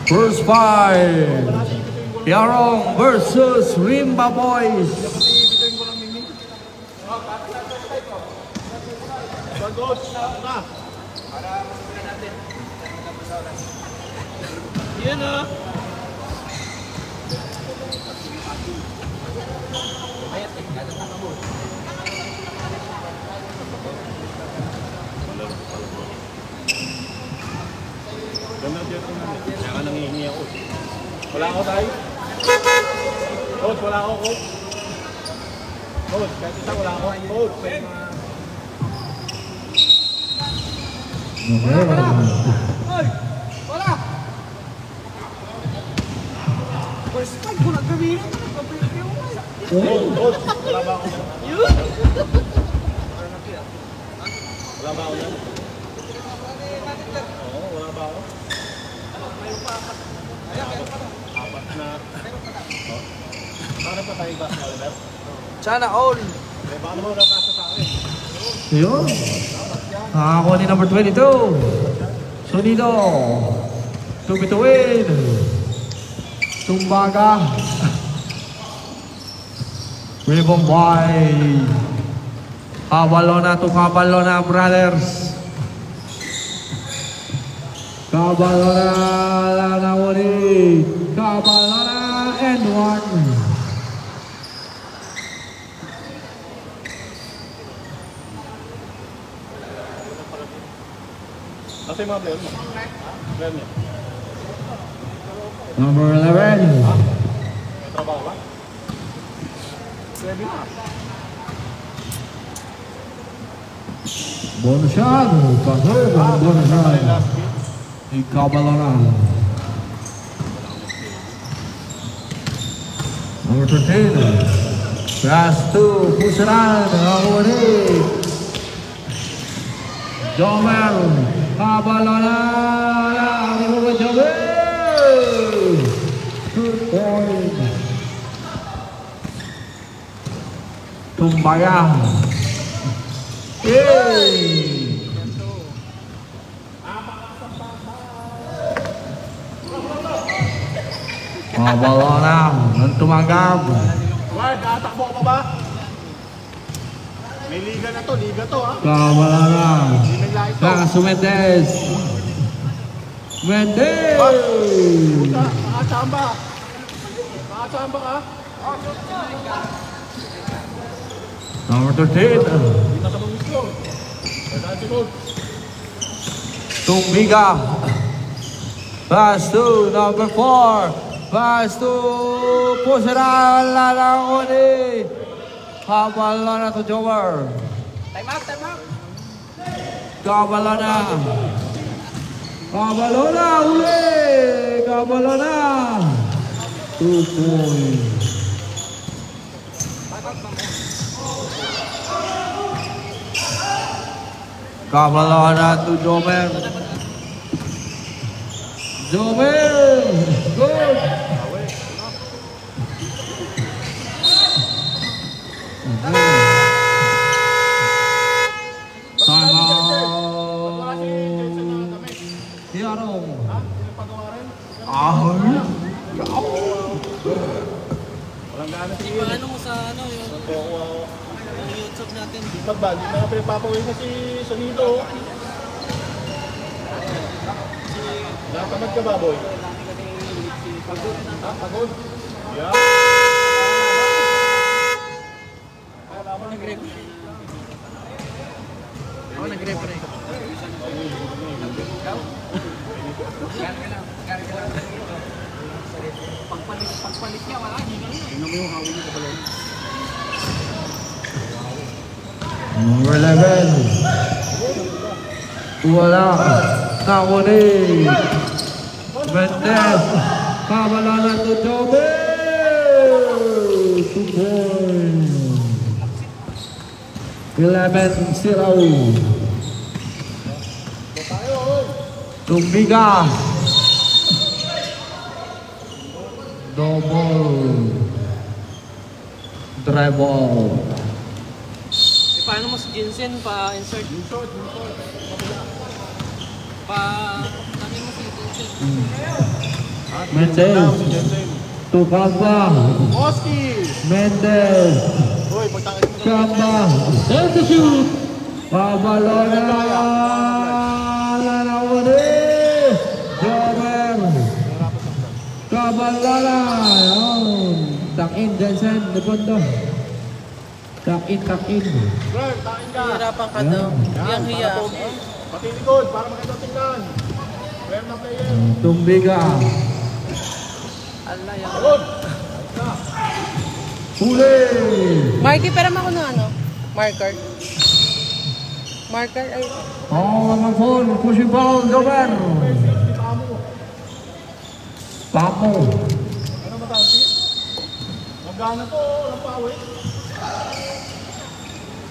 First fight, Yarong versus Rimba Boys. Yan ah. Saka nangihingi ako. Wala ako tayo. Coach, wala ako, coach. Coach, kahit isa wala ako. Coach, Wala! First fight ko nagkabira. coach, wala ba ako yan? Yun! Wala ba ako yan? Oo, wala ba ako? Apat na. Para pa tayo ba, Albert? Sana all! Baka naman nakasa sa akin. Yun. Nakakuha ni number 22. Sonido. To win. Tumbaga. Ribbon Boy. Cabalona to Cabalona brothers. Cabalona Lanawari. Cabalona and one. Nasa yung mga player mo? Player niya? Number 11. May trabaho ba? 7 na. Bonus shot. Pasok. Bonus shot. Cabalona. Number 13. Pass to Pusaran. Jomer. Cabalona. Jomer. Good point. Tumbaga. Yay! Cabalona. Ang tumagab. Ward, nakatakbo ka pa ba? May liga na to, liga to ha. Cabalona. Hindi may lahat to. Caso Mendez. Mendez! Puta, nakachamba. Nakachamba ka. Number 13. Hindi na sa mga gusto. Kaya si Coach. Tumbiga. Pass to number 4. Pass to Pusaran Lanawari. Cabalona to Jomer. Time out, time out! Cabalona. Cabalona uli. Cabalona. 2 points. Cabalona to Jomer. Jomer. Good. Time out. Yarong. Walang gana si Ian. Paano mo sa ano yung YouTube natin? Pagba, hindi na pinapapawin na si Sonido. Nakatamad ka ba, boy? Pagod. Ha? Pagod? Yeah. Ako nag-referee. Pagpalit niya, wala. Tingnan mo yung hawin niyo sa balon. Number 11. Wala. Nakuni. Mendez. Cabalona to Jomer. 2 points. 11-0. Tumbiga. Double. Dribble. Paano mo si Jinsen pa-insert? Yung short. Kabila. Ano mo si Jinsen? Mendez. To Kamba. Oski! Mendez. Uy, pagtangin mo. Kamba. There's the shoot. Pabalona. Nanawari. Jober. Kabalala. Takin Jensen. Depondo. Takin. Bro, takin ka. Hirapan ka daw. Yang hiya. Pati likod, para makita tingnan. Player na player. Tumbiga. Ala yan. Alon! Huli. Marky, pero ako na ano? Marker. Marker ay... Mga phone. Pushing ball. Jober. Pamo. Ano matawag? Magana to, lampawi.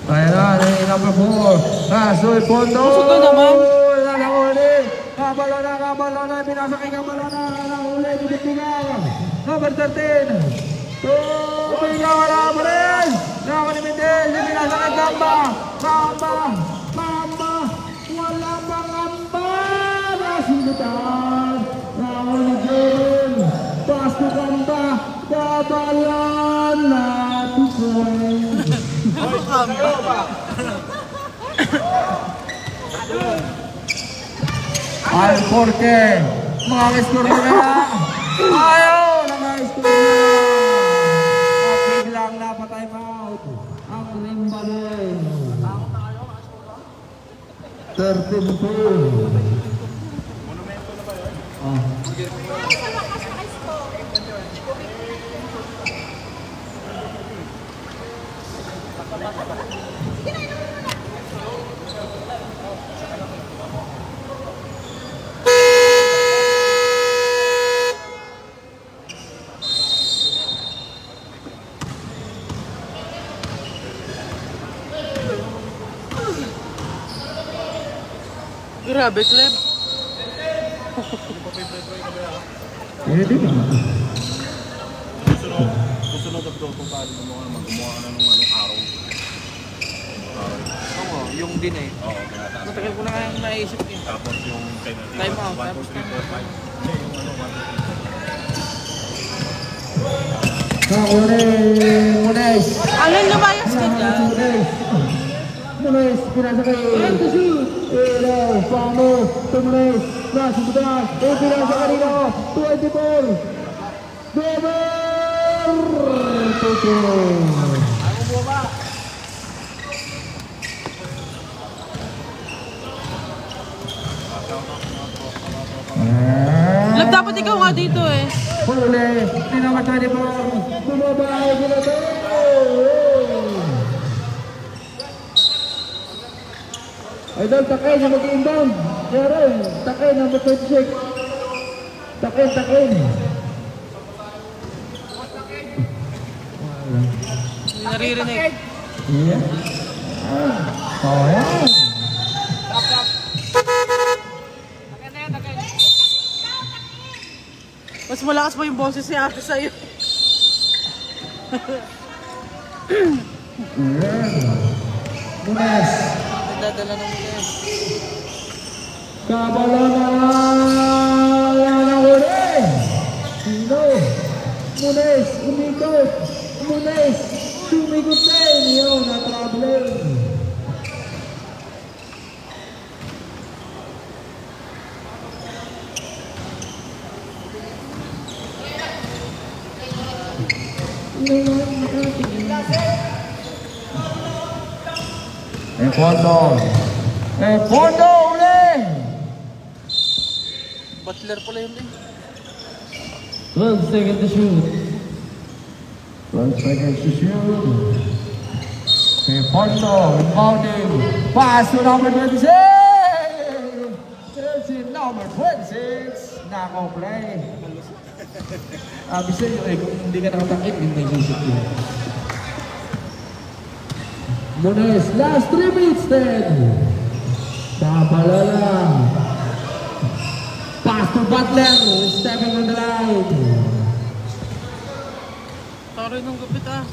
Ayan na, number 4. Kasoy Pondo. Gusto naman. Nanahuli. Kabalona. Binasa kay Kabalona. Nanahuli. Bibigtigan. Number 13. Tumbiga. Wala pa rin. Naman ni Mendez. Binasa kay Gamba. Gamba. Wala pa Gamba. Nasundutan. Naman ni Jalen. Pass to Gamba. Kabalona. 2 points. Al Porke. Mga score na. Ayaw na mga score na. At biglang napatime out. Ang Rimbalin. 13 points. Grabe, Cleb. Ini din. Susunod na ito kung paano mo gumawa ka na ng araw. Oo, yung din eh. Oo, pinataas. Matagal ko na kayang naisip eh. Tapos yung penalty. Time out, 1, 2, tapos 3, 4, 5. Hindi, yung 1, 2, 3, 4. Munes. Alin lumayas ka dyan? Munes, pinasa kay Elaw, Pamo, Munes, nasa buta, pinasa kanino, 24, Beber, tutur. Ako buwa ba? Lab, dapat ikaw nga dito eh. Huli, tinamatay ni Bong, bumabay, ginatay. Idol, Takay na mag-inbound. Meron, Takay number 26. Takay. Hindi naririnig. Yeah. Oh, yeah. Mas malakas pa yung boses ni ate sa'yo. Munes. Nagdadala ng mules. Kabalona ng huli. Sino? Munes, umikot. Munes, sumikot din. Yun, na-problem. Fondo ulit! Butler pala yun eh. 12 seconds to shoot. 12 seconds to shoot. Fondo, inbounding. Pass to number 26! Chelsea number 26. Nako-play. Bisa yun kung hindi ka nakatakit, hindi may shoot yun. Munes, last 3 minutes then. Babalala. Pass to Butler, stepping on the line. Taroy ng gupit ah.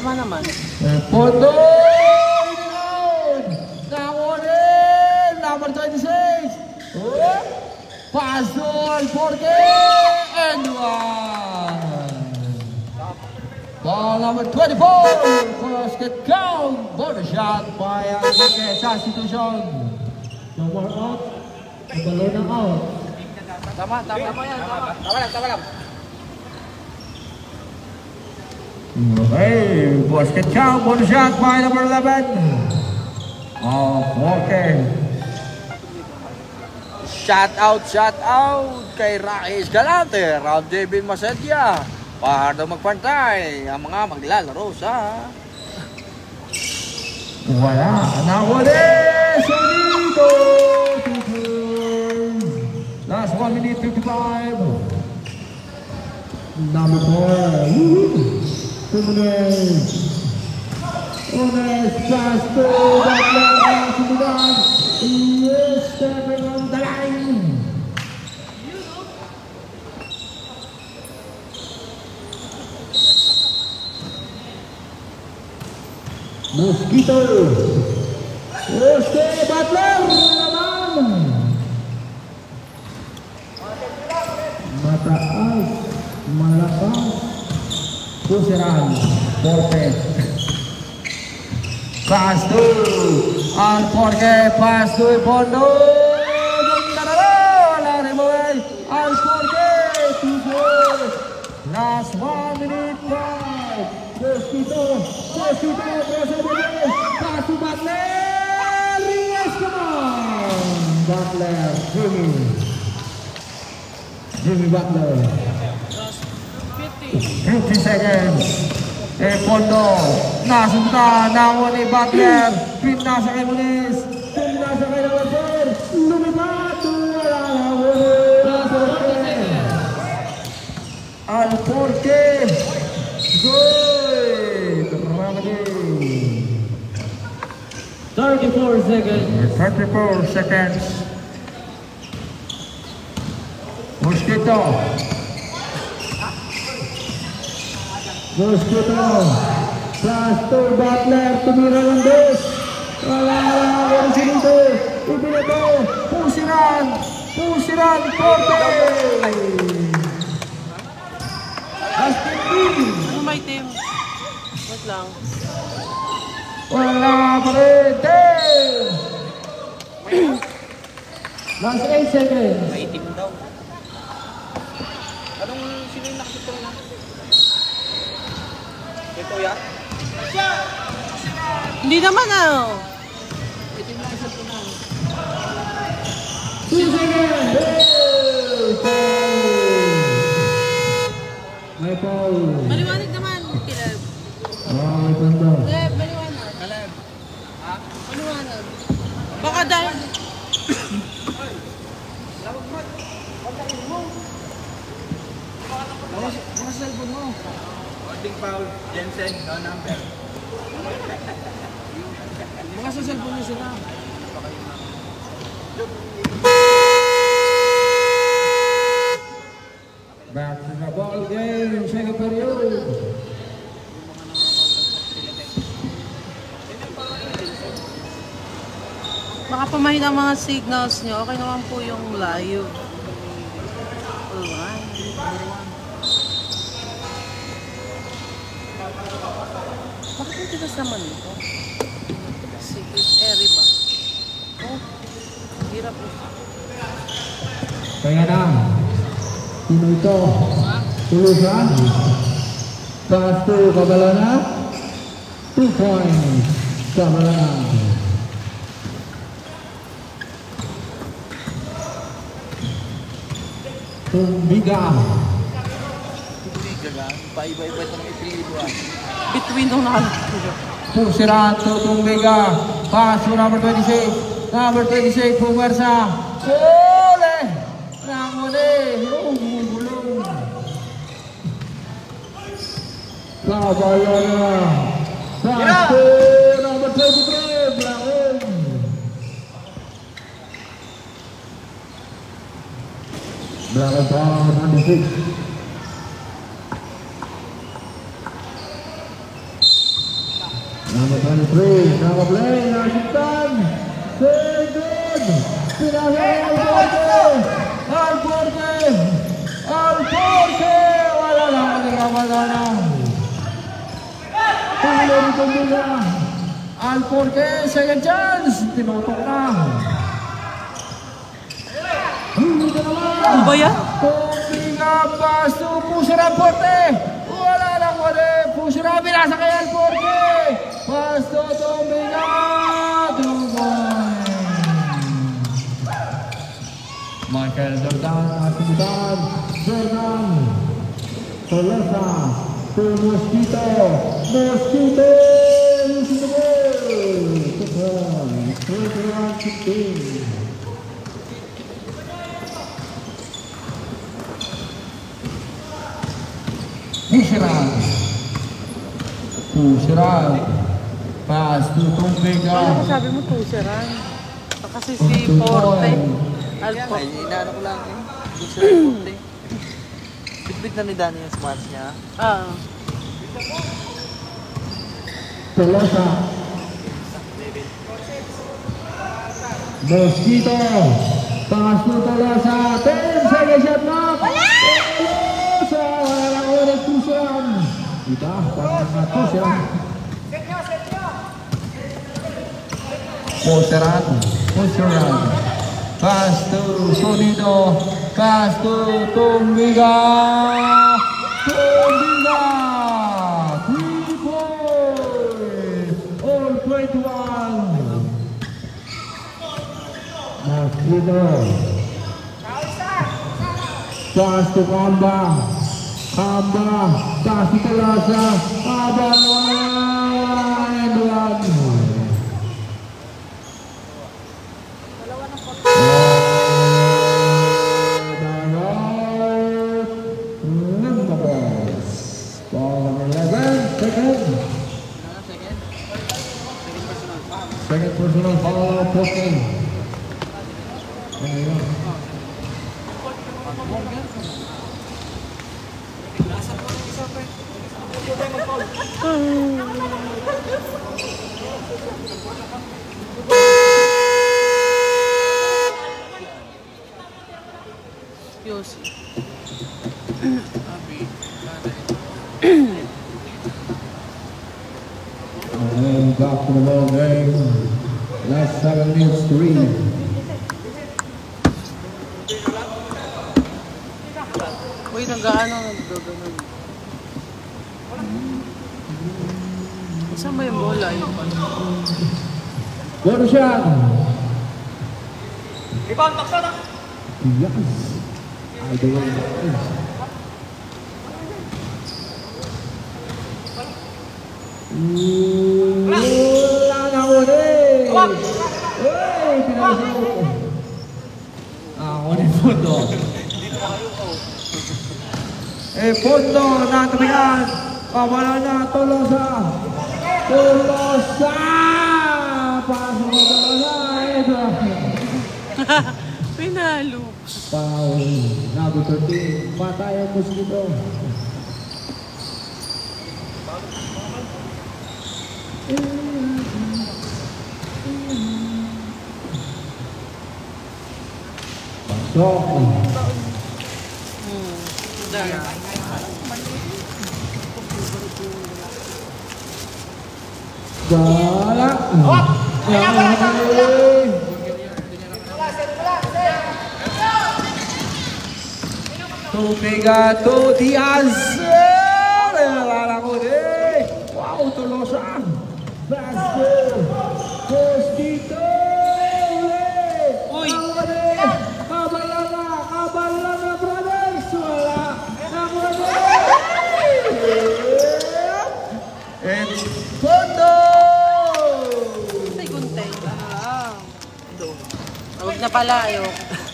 Tama naman. Pondo! Nakunin! Number 26! Oh! Pasol! Porque! And one! Ball number 24! Basket count! Bonus shot by Alvarez. Substitution. No more out. Balon na out. Tama yan. Tama lang. Okay, basket count, bonus shot by number 11. Okay. Shout out kay Raquel Galante, Round David Masedia. Para magpantay ang mga maglalaro sa Wala, nakuli! Solito! Last 1 minute 55. Number 4. Unes, just to that sumunod. Yes, stepping on the line. Mosquito. Jose Butler naman. Mataas, malakas. Pusiran, Porte. Pass to Al Porte, pass to Pondo. Lari mo Al Porte, 2-4. Last 1 minute 5. Mosquito, pass to Butler. Yes, come on. Butler, Jimmy Butler. 50 seconds. Pondo. Nasunta. Nawali Butler. Pin nasa kay Muniz. Pin nasa kay Nawal. Lumipat. Wala na. Alporte. Good. 34 seconds. 34 seconds. Mosquito. Mosquito, Pastor Butler, tumira ng dos. Wala sinito. Ibinato, Pusiran, Porte. Basket team. ano may team? Wait lang. Wala pa rin, team. Last 8 seconds. May team daw. Anong sino yung nakasito na? Ito yan? Hindi naman ah. Ito yung nakasito na. 2 seconds. May foul. Maliwanag naman, Caleb. May punto. Caleb, maliwanag. Caleb. Ha? Maliwanag. Baka dahil... Mga cellphone mo. Holding foul, Jensen, no number. Mga sa cellphone mo sila. Back to the ball game, second period. Baka pamahina ang mga signals nyo. Okay naman po yung live. Alright. Bakit yung tigas naman ito? Secret area ba? Oh, hirap po. Kaya na. Sino ito? Tulusan. Pass to Kabalana. 2 points. Kabalana. Tumbiga. Paiba-iba ito ng ipilido ah. Between nung nakalagay. Pusiran to Tumbiga. Pass to number 26. Number 26, pumersa. Ole! Nakuli. Gulong. Kabalana. Pass to number 23. Blackon. Blackon power 96. 23, nakaplay, nasiktan. Second. Pinasay Alforte. Wala na nagkamala. Tuloy rito nila. Alforte, second chance. Tinutok na. Hindi na naman. Ano ba yan? Tumiga, pass to Pusher Alforte. Wala lang wala. Pusher binasa kay Alforte. Pass to Tumiga. 2 points. Michael Jordan, Atibutan, Jordan, Tolosa, to Mosquito, Mosquito, Pusheran, pass to Tumiga. Ano ko sabi mo, tusiran? Kasi si Forte. Alforte. Ay, inaano ko lang eh. Hindi siya Forte. Bitbit na ni Danny yung smarts niya. Ah. Tolosa, Mosquito, pass to Tolosa, 10 seconds shot clock. Tolosa, wala lang ulit Pusheran. Ito, parang nga Pusheran. Pusheran. Pass to Sonido. Pass to Tumiga. 3 points. All 21. Mosquito. Pass to Kamba. Pass to Tolosa. And one. Second personal foul, posting. Yosi. And back to the ball game. Last 7 minutes to read. Uy, nag-ano, nag-gano'n. Saan ba yung bola? Ayun pa. Good shot. Rebound, taksa na! Yes. I do it. Wala na ulit. Uy, pinasok. Ulit punto. Punto na tumigan. Pabala na Tolosa. Pasok na Tolosa. Pinalo. Foul. Number 13. Patay ang Mosquito. Pasok. Bala. Tumiga to Diaz. Wala ko rin. Wow, Tolosa. Basket. Mosquito. Uy. Kabala na, brothers. Wala. And Fondo. Guntay. Doon. Huwag na pala.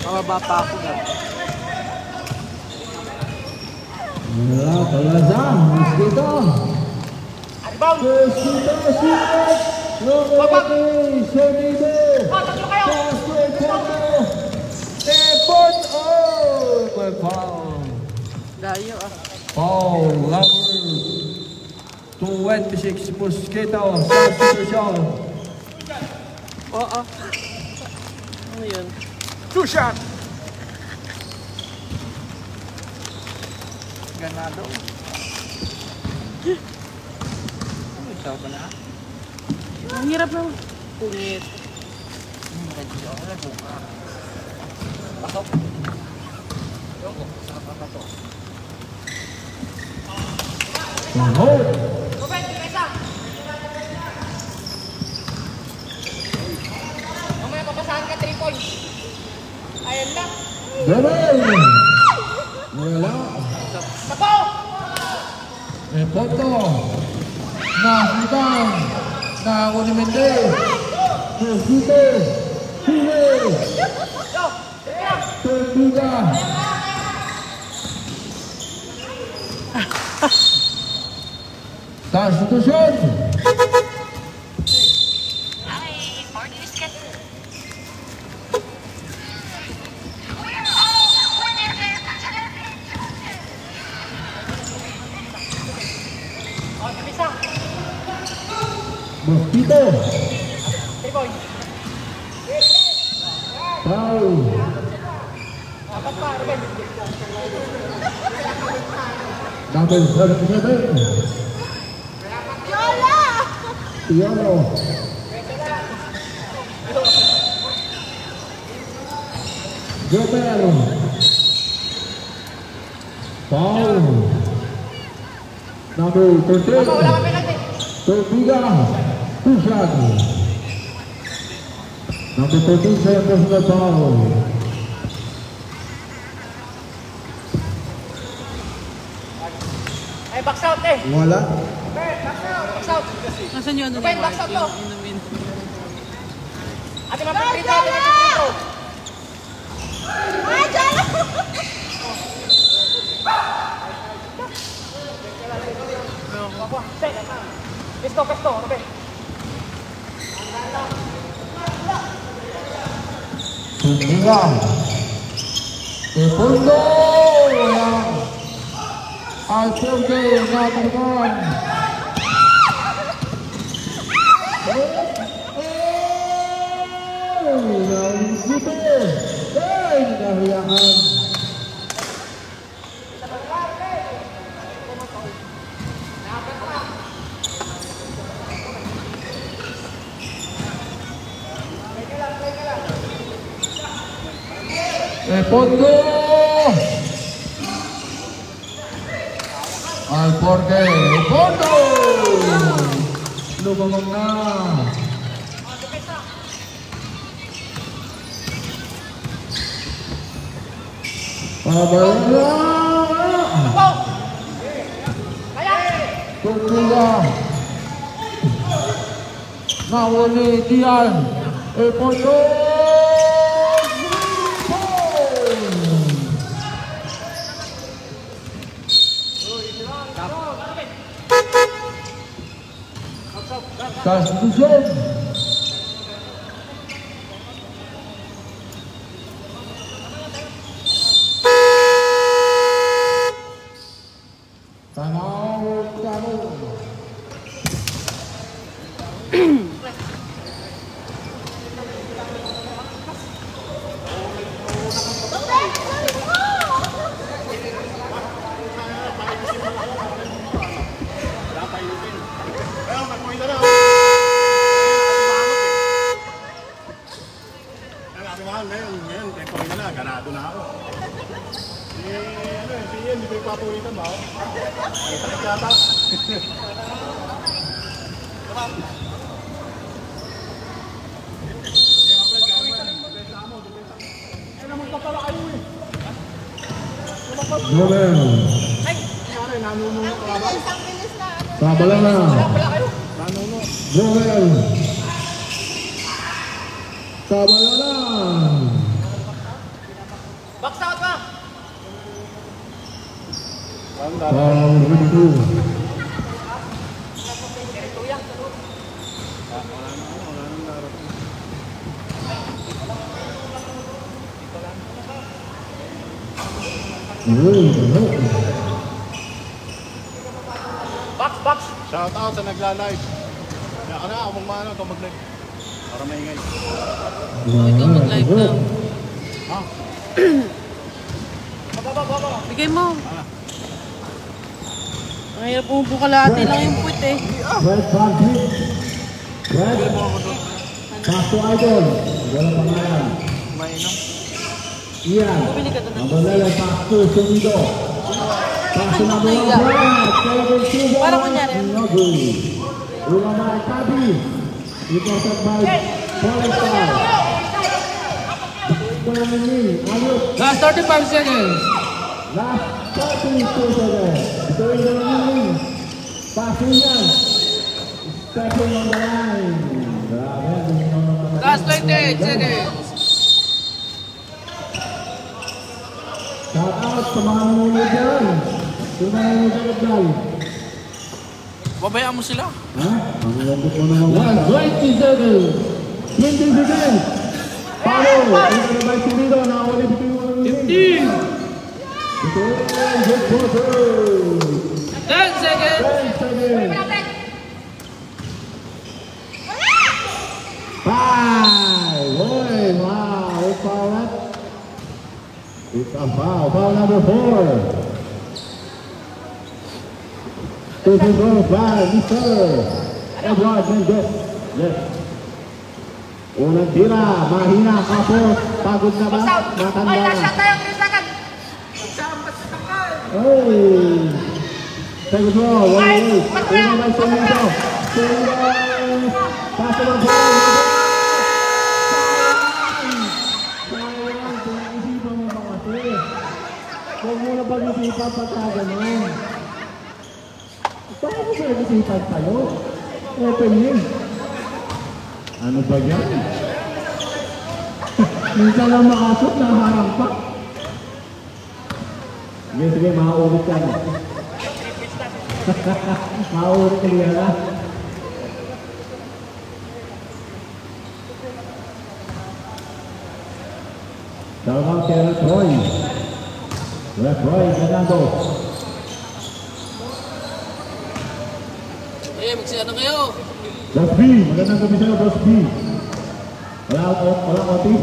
Mababa pa ako na. Wala, Tolosa. Mosquito. Mosquito, shoot. Sonido. Tepon. Oh, my foul. Dayo Foul number 22. 26 Mosquito substitution. Oo. Ano yun? Two shot! Ganado. Ano ito ba na? Ang hirap naman. Pungit. Medyo ako na buka. Pasok. Yoko, sarap ako to. Hold. Mamaya papasahan ka 3 points. Ayan lang. Gabay. Wala. Sapo! Punto. Nakitang. Nakakuni Mendez. Mosquito. Huli. Terbuka. Substitution. Mosquito. 3 points. Foul. Apat pa, Ruben. Number 77. Piolo. Jomel. Foul. Number 13. Wala ka penalty. Terbuka. Two shot. Number 13 saya personal foul. Ay, box out eh. Wala. Box out. Nasaan yung ano Ruben, ni box Mark? out to. Yung inumin. Ate mapiprito, ate mapiprito. Ay, dyan! Pesto, pesto, Ruben. Terbuka. Punto. Alfonso Natarman. Naisito. Ay, nahiyakan. Punto. Alforque. Punto. Lumamang na. Pabarala. Turtuga. Nawali Dian. Punto. Substitution. Tanaw, tanaw. Ganado na ako. Si Ian, hindi ko ipapawitan ba ako? Ay, sakit yata. Ay, naman ka pala kayo eh. Jomel. Ay, nanununok ka ba? Pabalala. Nanunok. Jomel. Pabalala. Box out pa. Foul 22. Box, box. Shout out sa nagla-live. Kaya ka na ako magmano ito mag-live. Para maingay. Ikaw mag-live lang. Ha? Bigay mo. Ang hirap bumubukalati lang yung puwit eh. Red Bandit. Red. Pasto Idol. Wala pangalan. Mainom. Iyan. Bumili ka doon. Ang balala, Pasto, Sunido. Pasto na mga Iya. Brad. Parang kunyari. Ulang by Kabi. Reported by Polestar. Last 35 seconds. Last 32 seconds. Ito yung nangyayari. Passing yan. Stepping on the line. Grabe. Last 28 seconds. Shout out sa mga nanonood dyan. Nanonood dyan. Babayaan mo sila. Ha? Ang lambot mo naman. 20 seconds. 20 seconds. Paano? Ano na ba si Nido? Nakawali dito yung mga nanonood. 15. Ito yung good quarter. 10 seconds. 10 seconds. 5. Oy, wow. It's foul that. It's a foul. Foul number 4. This is goal by Mr. Edward Mendez. Yes. Unang tira, mahina, kapos, pagod na ba? Matanda na. Hey! Second row, 1-8. Tira by Sonido. Sonido! Paso ng ball! Sayang, pinag-isipan mo ba kasi? Huwag mo na pag-isipan pagka gano'n. Bakit mo pinag-isipan tayo? Open yun. Ano ba yan? Minsan lang makasot, naharang pa. Sige, sige, makaulit ka na. Makaulit ka niya na. Shout kay Red Roy. Red Roy, ganado. Magsaya na kayo. Boss B, magandang gabi sa'yo, Boss B. Wala koti?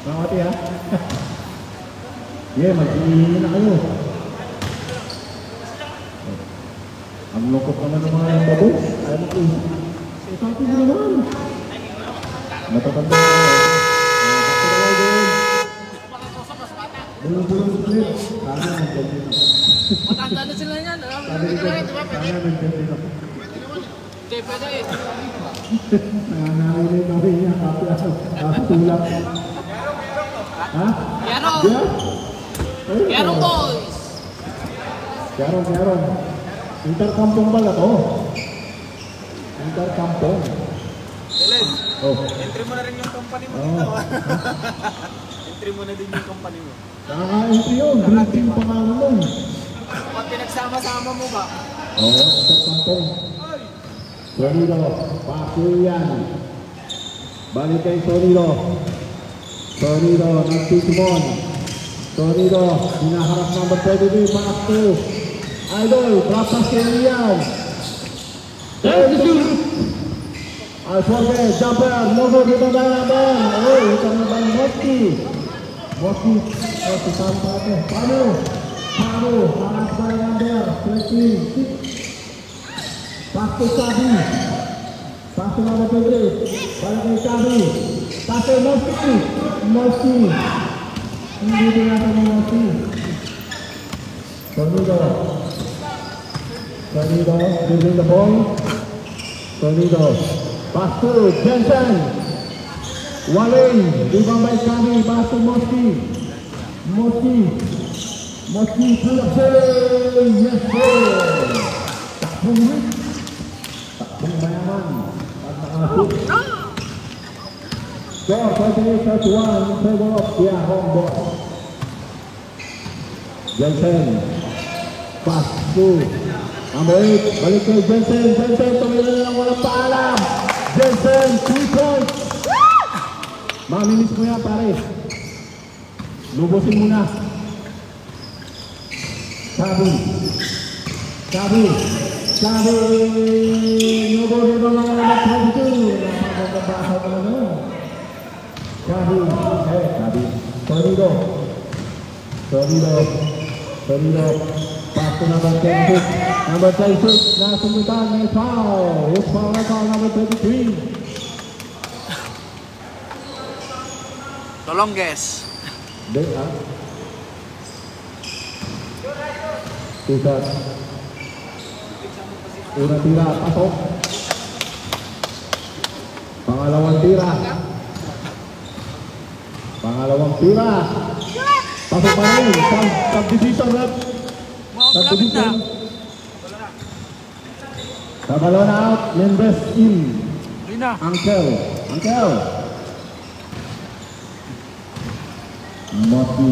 Wala koti, ha? Yeah, mag-iingin na kayo. Ang lukot naman ng mga yung babo. Ayaw mo ko. Sabi mo naman. Matatanda na kayo. Bakit na kayo din? Bulong-bulong split. Sana nag-continue. Matanda na sila yan. Sabi ko, sana nag-continue. Hindi, pwede eh. Nangangarin na rin niya. Kapitulak. Ha? Yaro! Yeah? Yaro boys! Yaron. Interkampong ba na to? Interkampong. Oh. Entry mo na rin yung company mo. Oh. Entry mo na din yung company mo. Nakaka-entry yun. Green team pa nga naman. Pag pinagsama-sama mo ba? Oo, interkampong. Sonido. Paso yan. Balik kay Sonido. Sonido. Nagtitimon. Sonido. Hinaharap number 23. Paso. Idol. Trapas kay Rian. I forget, jumper, logo dito na naman. Oh, ito na ba yung Moski? Moski, saan pa ito? Paano, harap ba yung number? 26. Pasto Sabi. Pasto number 23. Balik kay Sabi. Pasto Moski. Hindi din natin yung Moski. Sonido, giving the ball. Sonido. Pasto, Jensen. Walin, Libang by Kami, Pasto Moski, pull up, yes sir. Takbong mayaman, at nakasip. Score, 28-31, in favor of the home ball. Jensen, Pasto. Number 8, balik kay Jensen, tumila na lang walang paalam. Jensen, 3 points. Maminis mo yan, pare. Lubusin mo na. Sabi. Sabi, number 22. Napakagabasa ko na. Sabi, Tornado. Pass to number 26. Number 26, nasundutan, may foul. It's foul na foul, number 23. Tolongges. Big up. Tugas. Unang tira, pasok. Pangalawang tira. Pasok pa rin. Subdivision rep. Subdivision. Kabalon out. Members in. Uncle. Moti.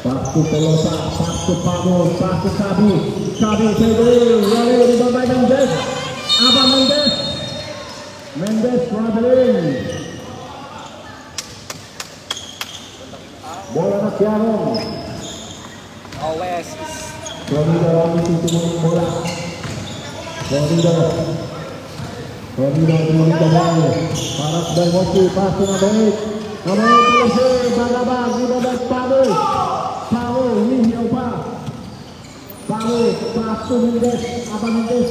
Pastu Pelosa. Pastu Pamor. Pastu Sabi. Wale dibawah Mendes. Abang Mendes traveling. Bola na Tiarong. Always. Tornado ang itutuloy bola. Tornado dengan kembali. Paras dan Mochi. Pastu na baik. Namanya Polisi. Bagabag. Dibawah Pamor. Ini apa? Pastu Mendes, Abang Mendes.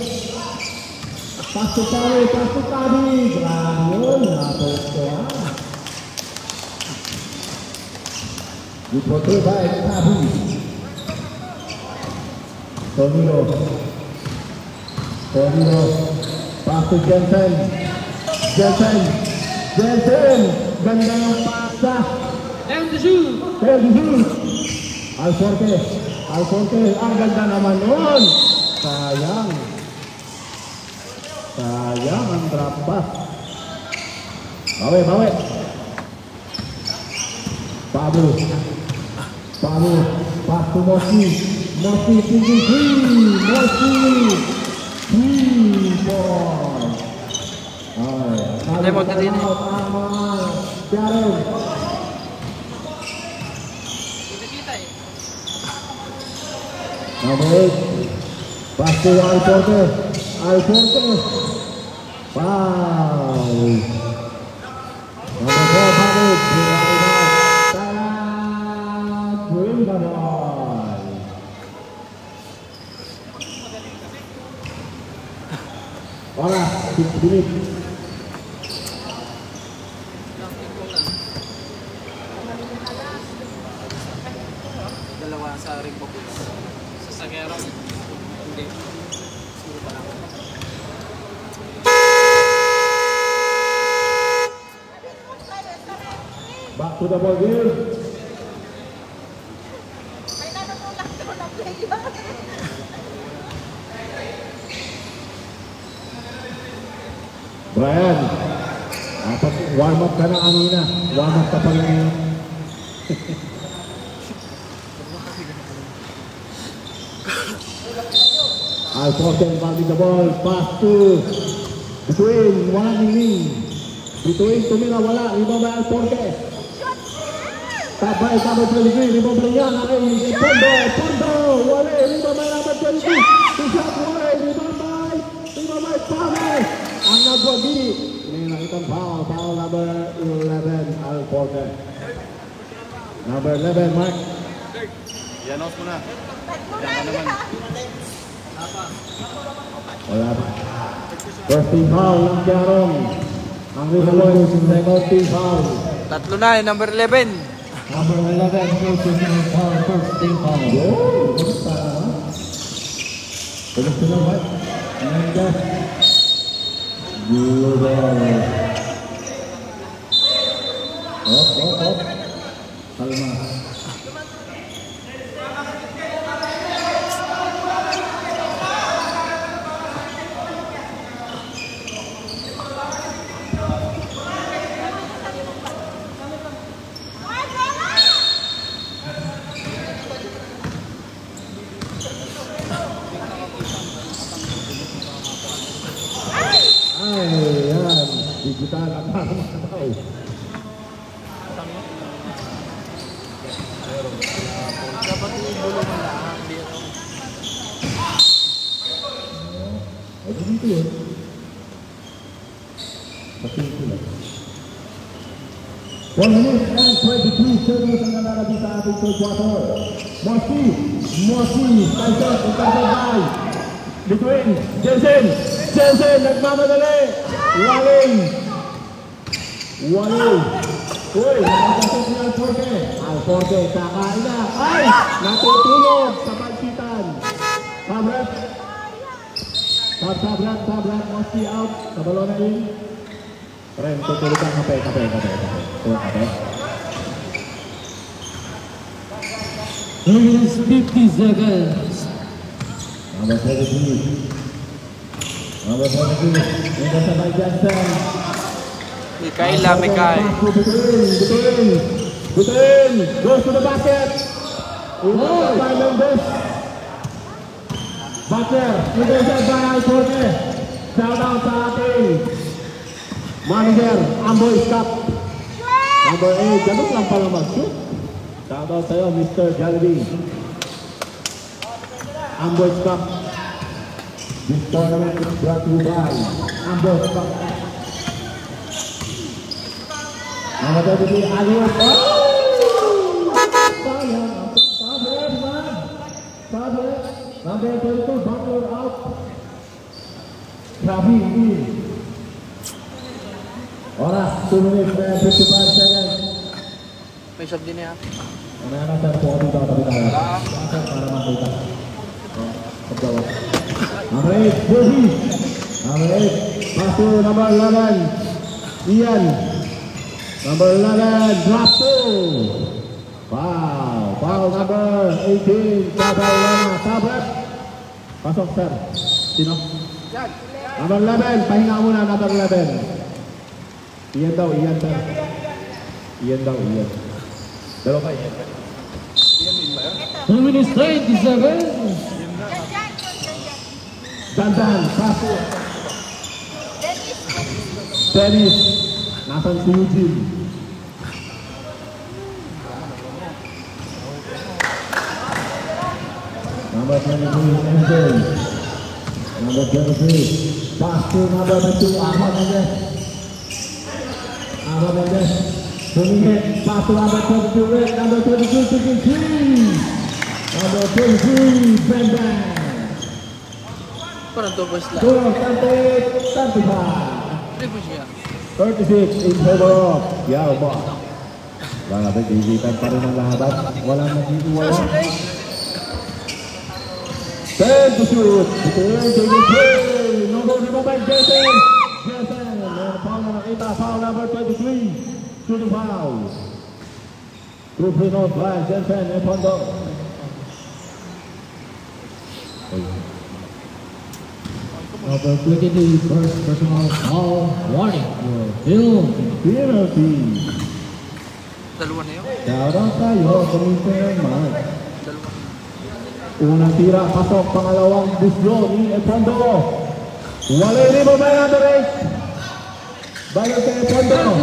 Pastu Kabi. Berangul, dipotel baik Kabi. Tornado. Pastu Jensen. Ganda yang paksa. Alforte, ang ganda naman nun. Sayang ang drop pass. Bawi. Pablo, pass to Mochi tinggi, Lemot na din eh. Tiarong. Number 8. Pass to Alforte. Foul. Number 4, Hamid. Bring the ball. Ora, 6 minutes. Dalawa sa ring focus. Sa Sagero. Hindi. Siguro pa lang. Back to the ball game. Brian, warm up ka na kanina. Warm up ka pa rin. Alforte involving the ball. Pass to between. Between tumira wala. Iba ba Alforte? Tabay 23. Iba ba yan? Pondo. Wala. Iba ba naman 23? Isang wala. Iba ba Pame. Ang nagwagi. Ini nakitang foul. Foul number 11. Alforte. Number 11, Mark. I-announce mo na. Diyan ka naman. Wala pa. First team foul ng Tiarong. Ang Rizalon, second team foul. Tatlo na yung number 11. Number 11, first team foul. Basta naman. Tulis na ba? Mendes. Gulodel. Op. Kalma. Ayan, digital ang parang matataw. Dapat yung bulong na lang. Dito yun. Patingin ko lang. 1 minute and 23 seconds ang nalalagay sa ating third quarter. Mosi, Tyson, Tyson between Jensen, nagmamadali. Waling. Uy, nakakasok si Alforte, kakain na. Ay, natutulog sa pansitan. Tabret, Mosi out. Kabalo na rin. Ren, tutulog ang kape. Tulog kape. 2 minutes 50 seconds. Number 33. Ito sa by Jensen. Mikay. Butin. Goes to the basket. By Mendes. Butler. Intercept by Alforte. Shout out sa ating manager, Amboy Cup. Number 8. Ganun lang pala mag-shoot. Shout out sa'yo, Mr. Jollibee. Amboy Cup. This tournament is brought to you by Amboy Cup. Number 33, Aliot. Sayang. Number 22, Butler out. Krabi in. Oras, 2 minutes and 55 seconds. May sub din niya. Ano sir po dito para makita. Paggawa. Number 8, Burhi. Number 8, pass to number 11, Ian. Number 11, drop 2. Foul number 18, Tabret. Pasok sir. Sino? Number 11, pahinga muna number 11. Ian sir. Ian. Dalawa pa Ian. 2 minutes 30 seconds. Dandan, paso. Dennis, nasan si Eugene? Number 23, Angel. Number 23, paso number 2, Ahmad Mendes. Tumingin, paso number 22, number 22, 23. Number 23, Brendan. Parang 2 boys lang. 35. 3 boys siya. 36 in favor of Yalba. Grabe, gigitan pa rin ang laban. Walang nag-iiwala. 10 to shoot. No goal ni Babay Jensen. Foul na nakita. Foul number 23. Shooting foul. True free note by Jensen. Epondo. Number 22, first personal foul. Warning. Penalty. Dalawa na yun. Shout out tayo. Commissioner Mark. Unang tira, pasok, pangalawang buslo ni Epondo. Walay ni Babay number 8. Balik kay Epondo.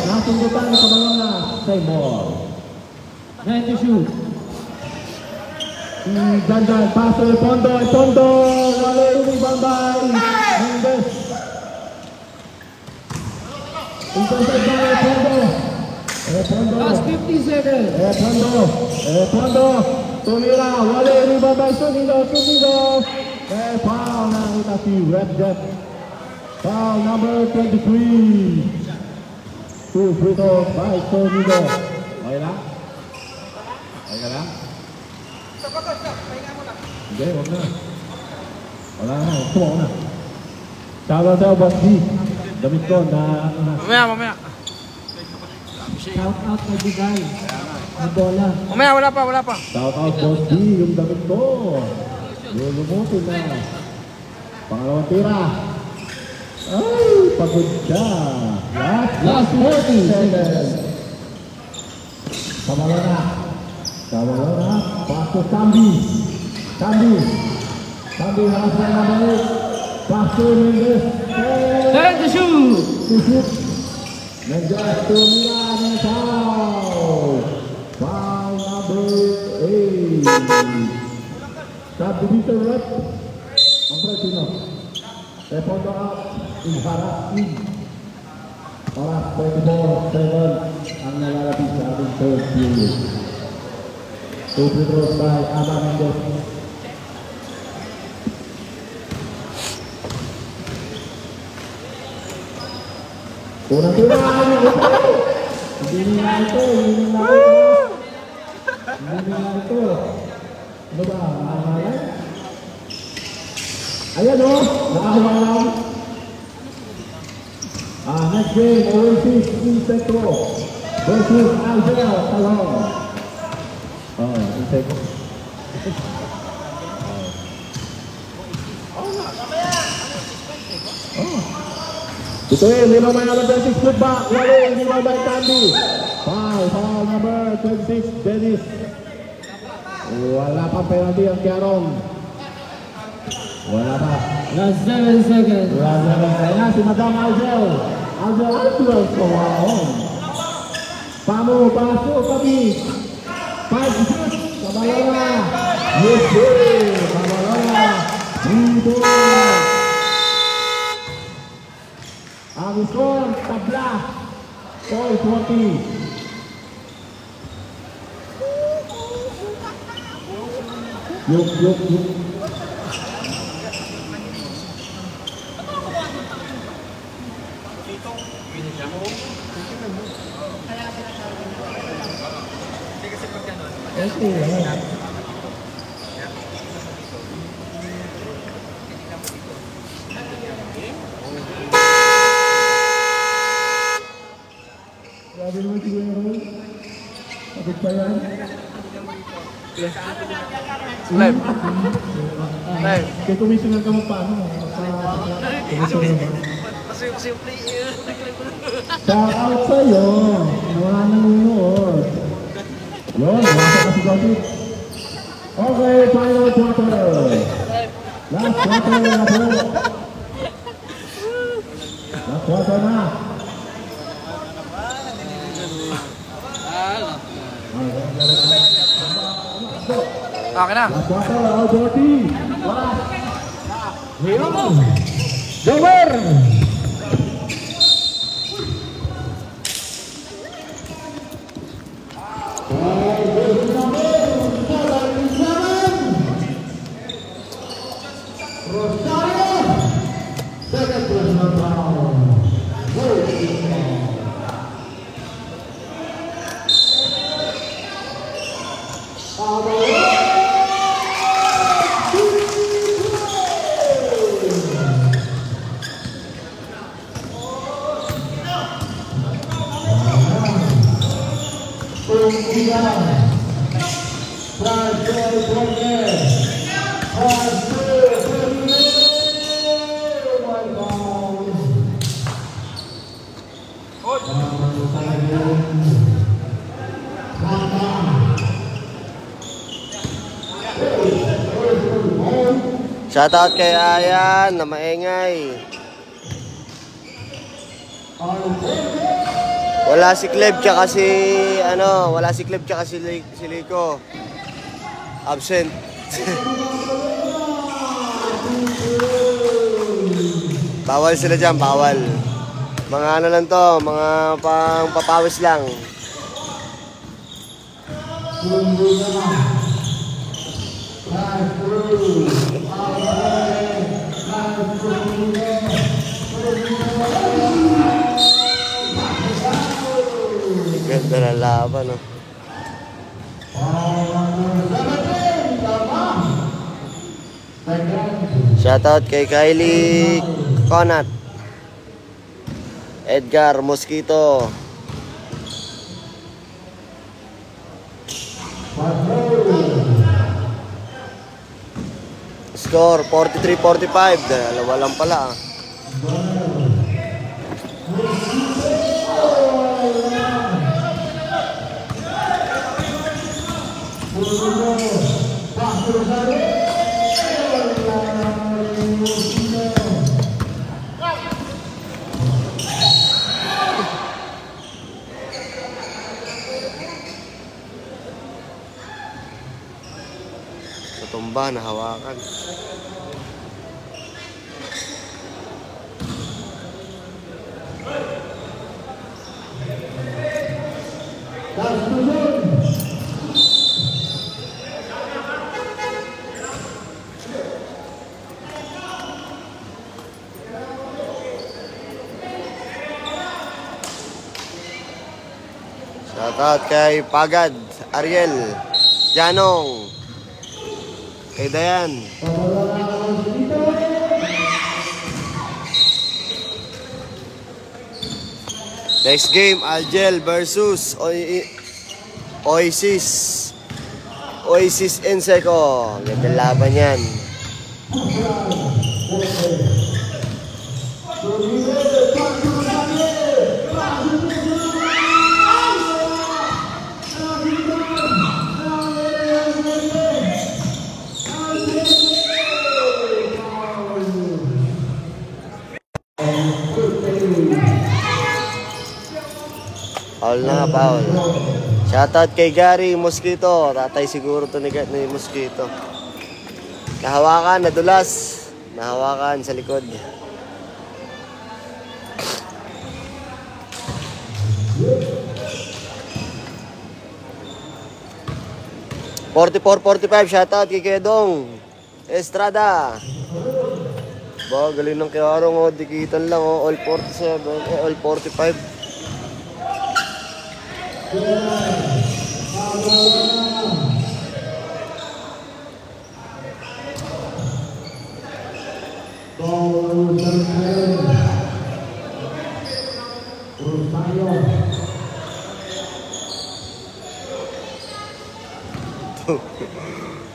Nasundutan sa balong na Seymour. 9 to shoot. Dandan, paso Epondo. Walay ni Babay. Mendes. Intercept by Epondo. Last 50 seconds. Epondo. Tumira, walay ni Babay. Sumido. Foul na kita si Red Jet. Foul number 23. 2 free throws by Sumido. Okay lang? Okay ka lang? Hindi, huwag na. Wala na, huwag na. Shoutout sa'yo, Boss D. Damit ko na... Mamaya. Shout out na bigay. Na bola. Mamaya, wala pa. Shoutout, Boss D, yung damit ko. Lulumutin na. Pangalawang tira. Ay, pagod siya. Last 40 seconds. Kamalona. Paso Sambi. Sambi harapkan naman. Paso Mendes. 10 to shoot. Mendes tumira ng foul. Foul number 8. Subdivision rep. Ang sino? Repondo out. Inharap in. Oras 24-7 ang nalalapit sa ating third period. 2 free throws by Aba Mendez. Unang-una ang hindi nila ito. Ano ba? Mahahalan? Ayan o, nakahawalan. Next game, Oasis Insecto versus Alveo Talon. Insecto. Ito yun, lima may number 26 foot back. Wali, lima may Candy. Foul number 26, Dennis. Wala pa penalty ang Kiarong. Wala pa. Last 7 seconds. Kaya si Madam Algel. Algel so wow. Pamu, paso, kami. 5 shoot. Kabalona. Yes, Kabalona. Dito. Ang score, tabla. 4-20. Yuk. Grabe naman si Kuya Roy. Pagod pa yan. Live. Kaya commissioner ka mo paano? Commissioner ba? Shout out sa'yo. Wala nanonood. Yun, wala ka si Gossip. Okay, final quarter. Last quarter na po. Last quarter na. Akin na. Last quarter, Alberti. Dober! Shoutout kay Ayan na maingay. Wala si Cleb tsaka si wala si Cleb tsaka si Lico. Absent. Bawal sila dyan, bawal. Mga ano lang to, mga pangpapawis lang. Ganda na laban, no? Shoutout kay Kylie Conat, Edgar Mosquito, score 43-45, dalawa lang pala. Sa tumba na hawakan. Shoutout kay Pagad, Ariel, Janong, kay Dayan. Next game, Algel versus Oasis. Oasis Enseco. Ganda laban yan. Paul na, Paul. Shoutout kay Gary Mosquito. Tatay siguro to ni Mosquito. Nahawakan, nadulas. Nahawakan sa likod. $44-45. Shoutout kay Kedong Estrada. Ba, galing ng Kiarong. Dikitan lang. All 47. All 45.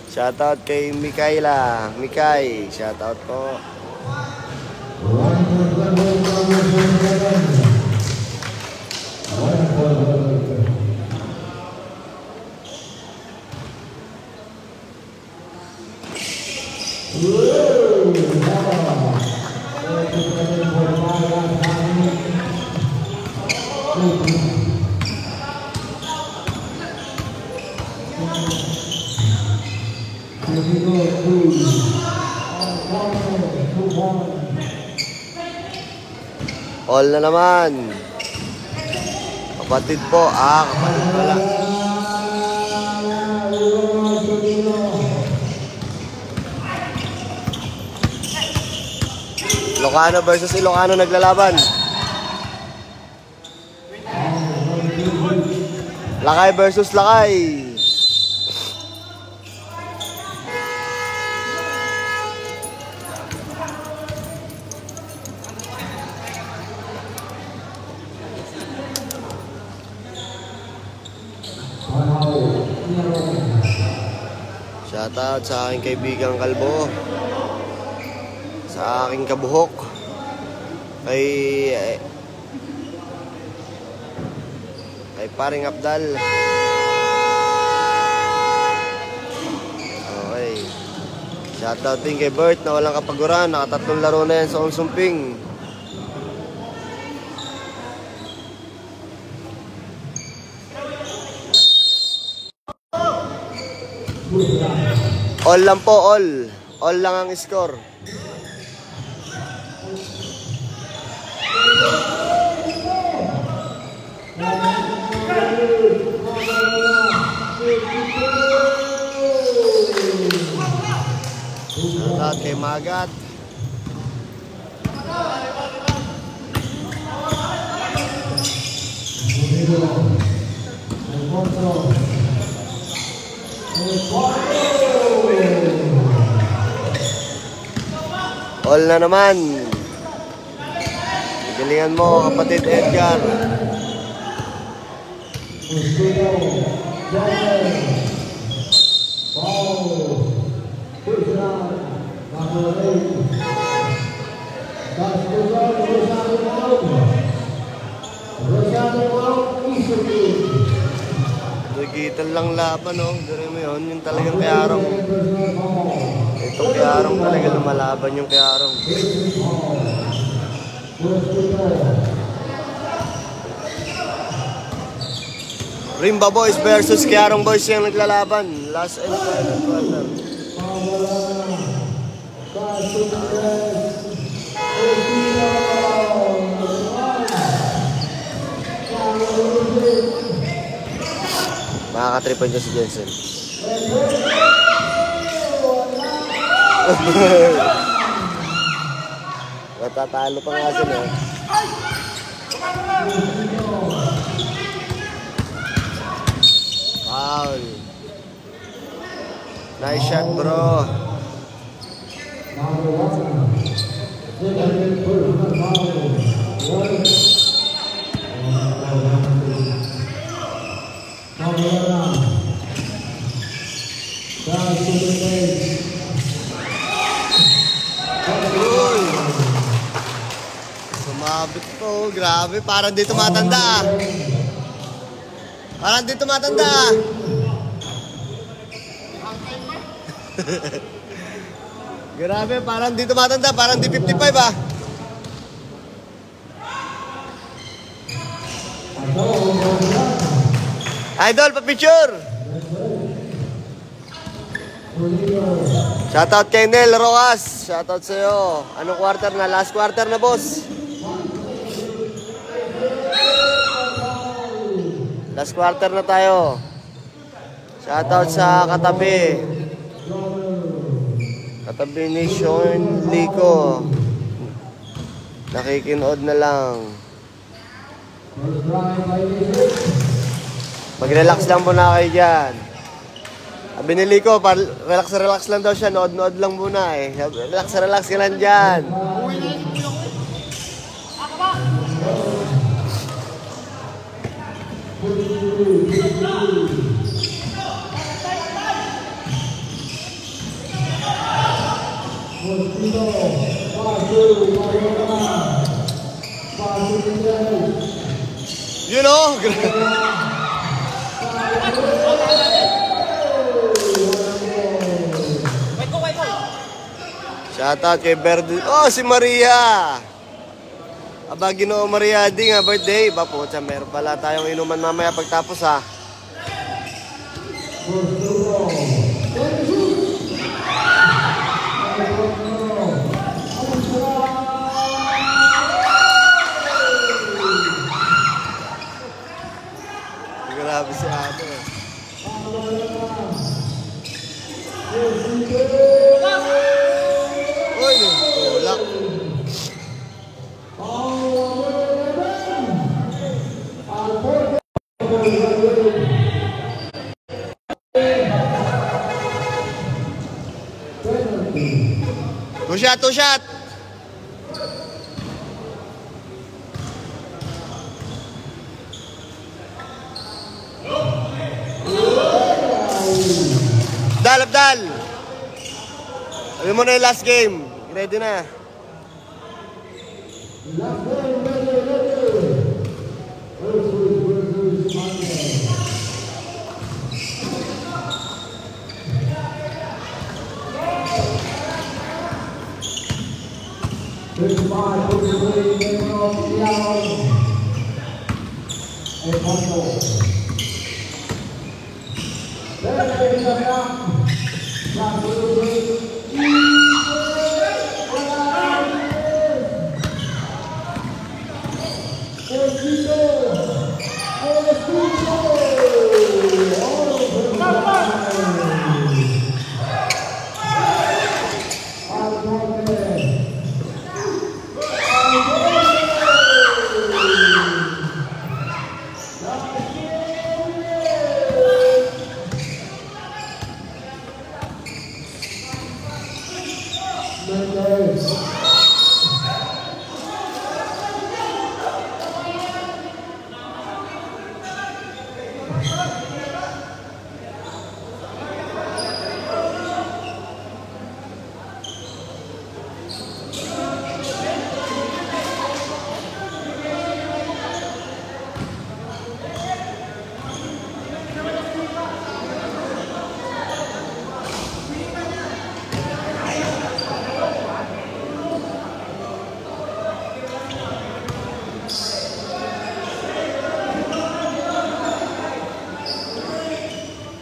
Shoutout kay Mikaela. Mikay, shoutout po. All na naman. Kapatid po. Kapatid pala. Ilocano versus Ilocano naglalaban. Lakay versus Lakay. Shoutout sa aking kaibigang Kalbo, sa aking kabuhok, kay paring Abdal. Okay. Shoutout din kay Bert na walang kapaguran. Nakatatlong laro na yan sa Onsumping. All lang po, all. All lang ang score. Shoutout kay Magat. All na naman. Galingan mo, kapatid Edgar. Dugitan lang laban, no? Gano'n mo yun, yung talagang Kiarong. Itong Kiarong talaga lumalaban yung Kiarong. Rimba Boys versus Kiarong Boys yung naglalaban. Last and final quarter. Makakatripan dyan si Jensen. Matatalo pa nga sila. Foul. Nice shot, bro. Uy. Sumabit po. Grabe. Parang di tumatanda. Parang di tumatanda. Grabe. Parang di tumatanda. Parang di 55 ah. Idol, pa-picture! Shoutout kay Nel Rojas. Shoutout sa'yo. Anong quarter na? Last quarter na, boss. Last quarter na tayo. Shoutout sa katabi. Katabi ni Sean Lico. Nakikinood na lang. Mag-relax lang muna kayo dyan. Sabi ni Lico, relax lang daw siya. Nood-nood lang muna eh. Relax ka lang dyan. You know? Shoutout kay Verde. Oh, si Maria. Aba, Ginoo Maria, di nga birthday. Ba po, meron pala tayong inuman mamaya pagtapos ha. Grabe si ate. Uy, tulak. Two shot. Abdal. Sabi mo na yung last game. Ready na.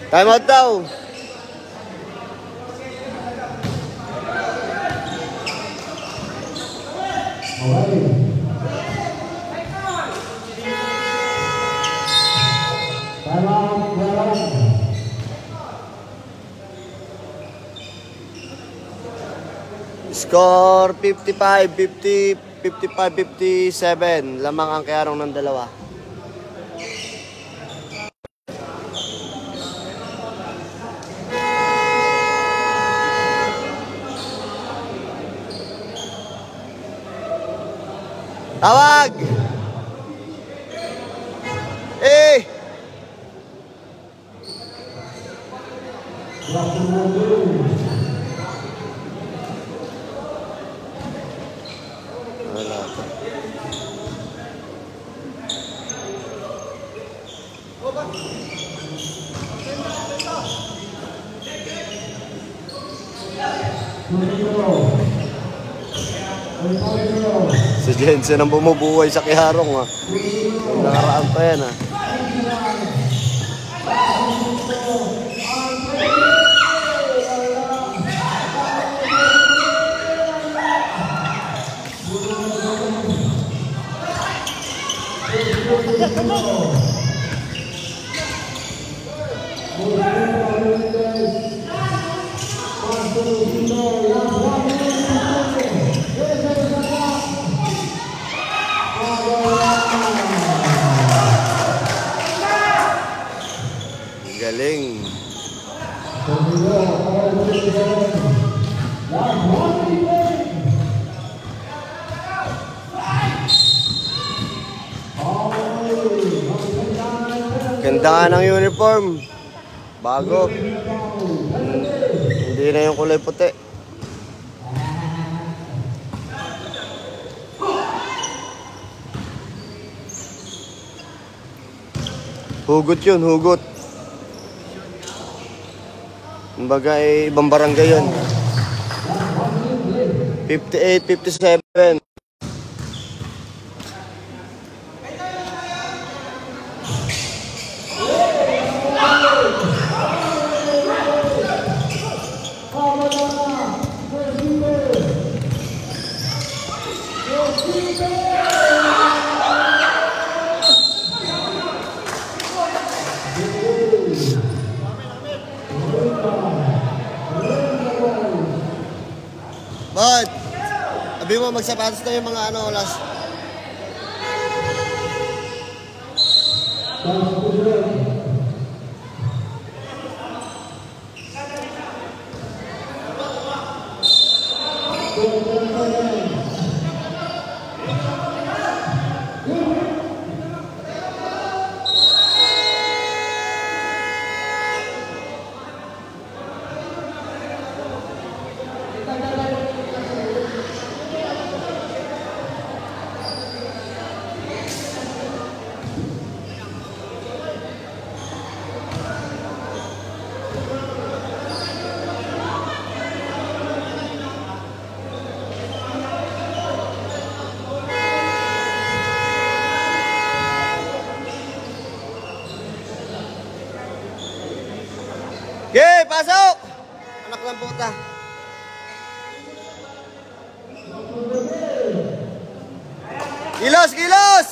Time out daw. Score 55-57. Lamang ang kayarong ng dalawa. Tawag! Eh! Wala pa. Si Jensen ang bumubuhay sa Kiharong ha. Yung nakaraan pa yan ha. Galing. Ganda nga ng uniform. Bago. Hindi na yung kulay puti. Hugot yun, hugot. Kumbaga ibang barangay yun. 58, 57. Bud, sabi mo magsapatos na yung mga ano, last. Okay, pasok! Anak ng puta. Kilos, kilos!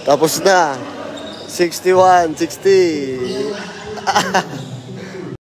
Tapos na. 61, 60.